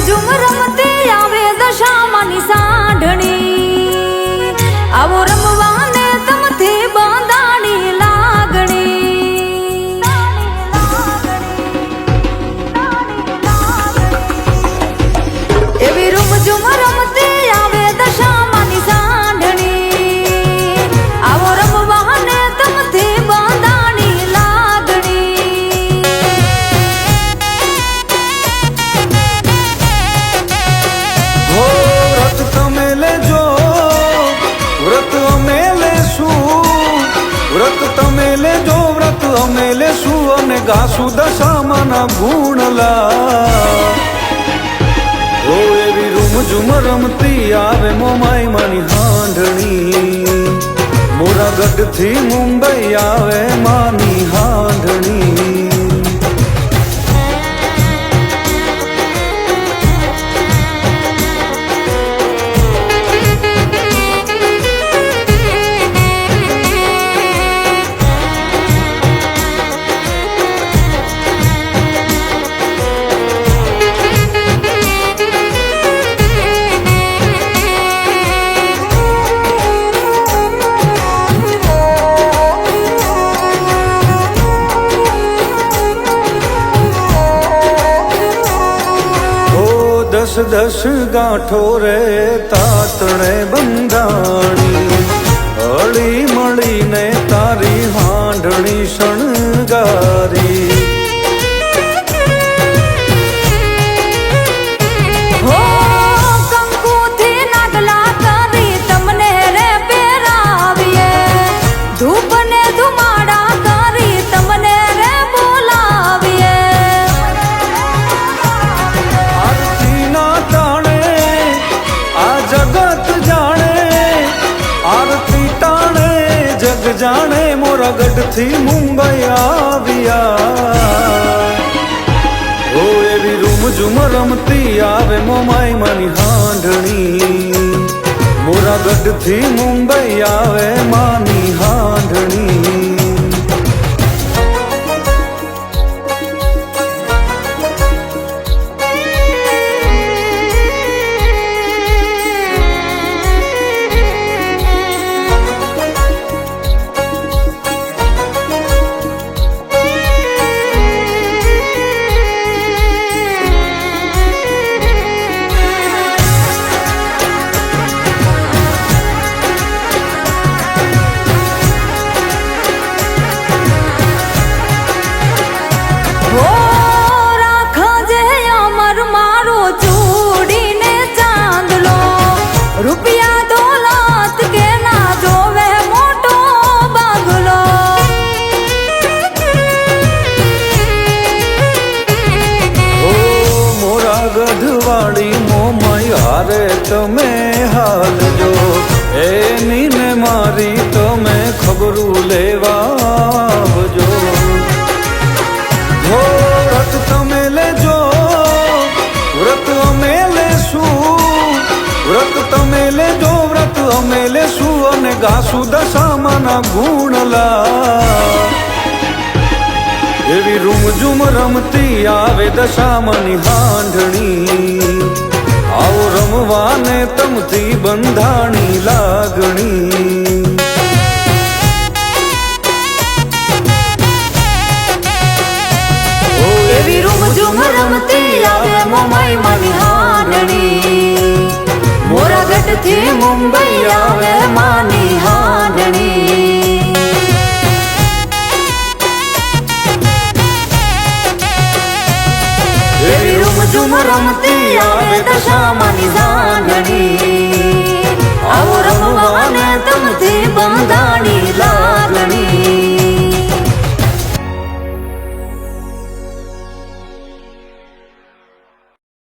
રૂમઝુમ રમતી આવે દશામાની સાંઢણી, આવો રમવાને તમથી બાંધાણી લાગણી। એવી રૂમઝુમ રમતી આવે દશામાની સાંઢણી, આવો રમવાને તમથી બાંધાણી લાગણી। હો વ્રત તમે લેજો, વ્રત અમે લેશું, વ્રત તમે લેજો, વ્રત અમે લેશું અને ગાશું દશામાના ગુણલા। હો એવી રૂમઝુમ રમતી આવે મોમાઈ માની હાંઢણી, મોરાગઢથી મુંબઈ આવે માની હાંઢણી। દસ દસ ગાંઠો રે તાતણે બંધાણી, હળી મળીને તારી હાંઢણી શણગારી। હો કંકુથી નાગલા કરી તમને રે પહેરાવીએ, ધૂપ ને ધુમાડા કરી તમને રે બોલાવીએ। આરતી ના તાણે આ જગત જાણે, આરતી ટાણે જગ જાણે, મોરાગઢથી મુંબઈ આવ્યા। ઓ એવી રૂમઝુમ રમતી આવે મોમાઈ માની હાંઢણી, મોરાગઢથી મુંબઈ આવે માની હાંઢણી। હો રાખજે અમર મારો ચૂડીને ચાંદલો, રૂપિયા દોલત કે ના જોવે મોટો બાગલો। ઓ મોરાગઢવાળી મોમાઈ હારે તમે હાલજો, એની ને મારી તમે ખબરું લેવા આવજો। હો વ્રત તમે લેજો, વ્રત અમે લેશું, વ્રત તમે લેજો, વ્રત અમે લેશું અને ગાશું દશામાના ગુણલા। એવી રૂમઝુમ રમતી આવે દશામાની હાંઢણી, આવો રમવાને તમથી બંધાણી લાગણી। એવી રૂમઝુમ રમતી આવે મોમાઈ માની હાંઢણી, મોરાગઢથી મુંબઈ આવે માની હાંઢણી। એવી રૂમઝુમ રમતી આવે દશામાની સાંઢણી, આવો રમવાને તમથી બંધાણી લાગણી।